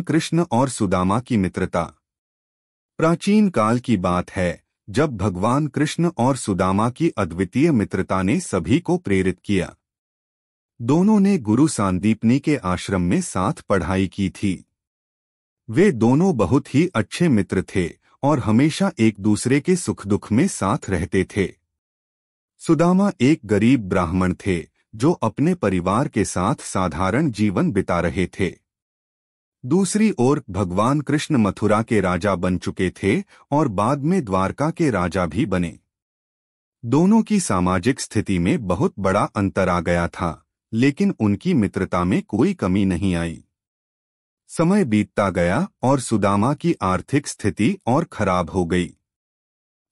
भगवान कृष्ण और सुदामा की मित्रता। प्राचीन काल की बात है जब भगवान कृष्ण और सुदामा की अद्वितीय मित्रता ने सभी को प्रेरित किया। दोनों ने गुरु सांदीपनी के आश्रम में साथ पढ़ाई की थी। वे दोनों बहुत ही अच्छे मित्र थे और हमेशा एक दूसरे के सुख दुख में साथ रहते थे। सुदामा एक गरीब ब्राह्मण थे जो अपने परिवार के साथ साधारण जीवन बिता रहे थे। दूसरी ओर भगवान कृष्ण मथुरा के राजा बन चुके थे और बाद में द्वारका के राजा भी बने। दोनों की सामाजिक स्थिति में बहुत बड़ा अंतर आ गया था, लेकिन उनकी मित्रता में कोई कमी नहीं आई। समय बीतता गया और सुदामा की आर्थिक स्थिति और खराब हो गई।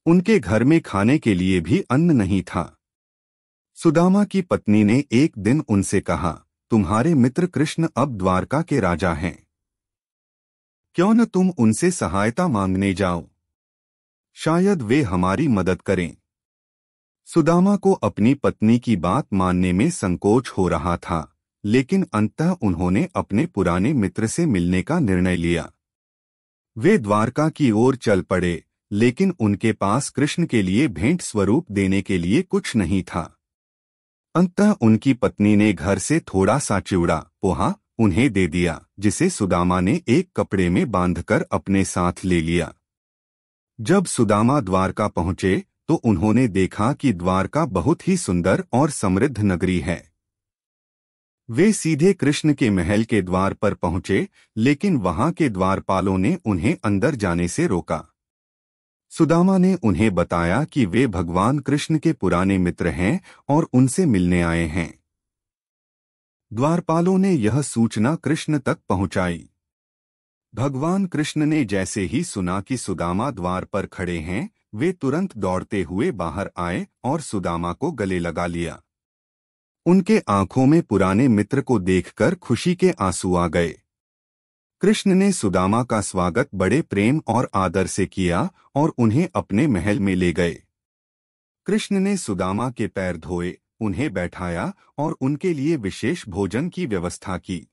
उनके घर में खाने के लिए भी अन्न नहीं था। सुदामा की पत्नी ने एक दिन उनसे कहा, तुम्हारे मित्र कृष्ण अब द्वारका के राजा हैं, क्यों न तुम उनसे सहायता मांगने जाओ, शायद वे हमारी मदद करें। सुदामा को अपनी पत्नी की बात मानने में संकोच हो रहा था, लेकिन अंततः उन्होंने अपने पुराने मित्र से मिलने का निर्णय लिया। वे द्वारका की ओर चल पड़े, लेकिन उनके पास कृष्ण के लिए भेंट स्वरूप देने के लिए कुछ नहीं था। अंततः उनकी पत्नी ने घर से थोड़ा सा चिवड़ा पोहा उन्हें दे दिया, जिसे सुदामा ने एक कपड़े में बांधकर अपने साथ ले लिया। जब सुदामा द्वारका पहुंचे तो उन्होंने देखा कि द्वारका बहुत ही सुंदर और समृद्ध नगरी है। वे सीधे कृष्ण के महल के द्वार पर पहुंचे, लेकिन वहां के द्वारपालों ने उन्हें अंदर जाने से रोका। सुदामा ने उन्हें बताया कि वे भगवान कृष्ण के पुराने मित्र हैं और उनसे मिलने आए हैं। द्वारपालों ने यह सूचना कृष्ण तक पहुंचाई। भगवान कृष्ण ने जैसे ही सुना कि सुदामा द्वार पर खड़े हैं, वे तुरंत दौड़ते हुए बाहर आए और सुदामा को गले लगा लिया। उनके आंखों में पुराने मित्र को देखकर खुशी के आंसू आ गए। कृष्ण ने सुदामा का स्वागत बड़े प्रेम और आदर से किया और उन्हें अपने महल में ले गए। कृष्ण ने सुदामा के पैर धोए, उन्हें बैठाया और उनके लिए विशेष भोजन की व्यवस्था की।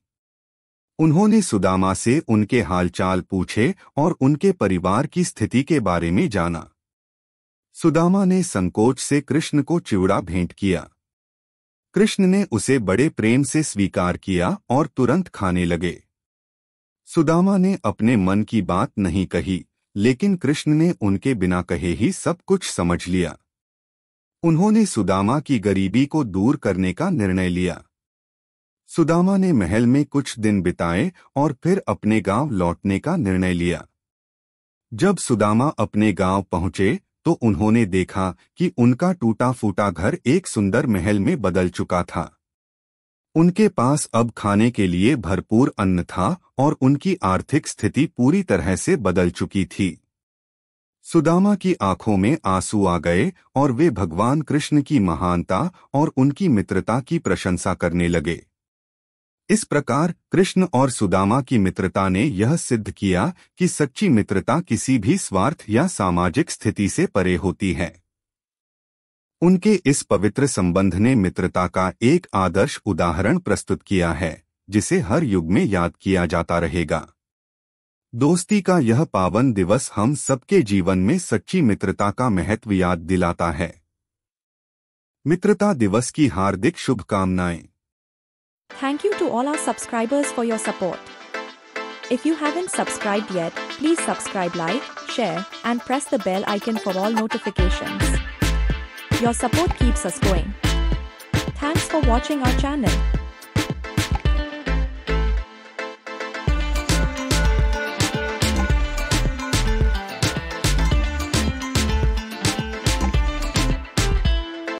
उन्होंने सुदामा से उनके हालचाल पूछे और उनके परिवार की स्थिति के बारे में जाना। सुदामा ने संकोच से कृष्ण को चिवड़ा भेंट किया। कृष्ण ने उसे बड़े प्रेम से स्वीकार किया और तुरंत खाने लगे। सुदामा ने अपने मन की बात नहीं कही, लेकिन कृष्ण ने उनके बिना कहे ही सब कुछ समझ लिया। उन्होंने सुदामा की गरीबी को दूर करने का निर्णय लिया। सुदामा ने महल में कुछ दिन बिताए और फिर अपने गांव लौटने का निर्णय लिया। जब सुदामा अपने गांव पहुंचे तो उन्होंने देखा कि उनका टूटा फूटा घर एक सुंदर महल में बदल चुका था। उनके पास अब खाने के लिए भरपूर अन्न था और उनकी आर्थिक स्थिति पूरी तरह से बदल चुकी थी। सुदामा की आंखों में आंसू आ गए और वे भगवान कृष्ण की महानता और उनकी मित्रता की प्रशंसा करने लगे। इस प्रकार कृष्ण और सुदामा की मित्रता ने यह सिद्ध किया कि सच्ची मित्रता किसी भी स्वार्थ या सामाजिक स्थिति से परे होती है। उनके इस पवित्र संबंध ने मित्रता का एक आदर्श उदाहरण प्रस्तुत किया है, जिसे हर युग में याद किया जाता रहेगा। दोस्ती का यह पावन दिवस हम सबके जीवन में सच्ची मित्रता का महत्व याद दिलाता है। मित्रता दिवस की हार्दिक शुभकामनाएं। Thank you to all our subscribers for your support. If you haven't subscribed yet, please subscribe, like, share, and press the bell icon for all notifications. Your support keeps us going. Thanks for watching our channel.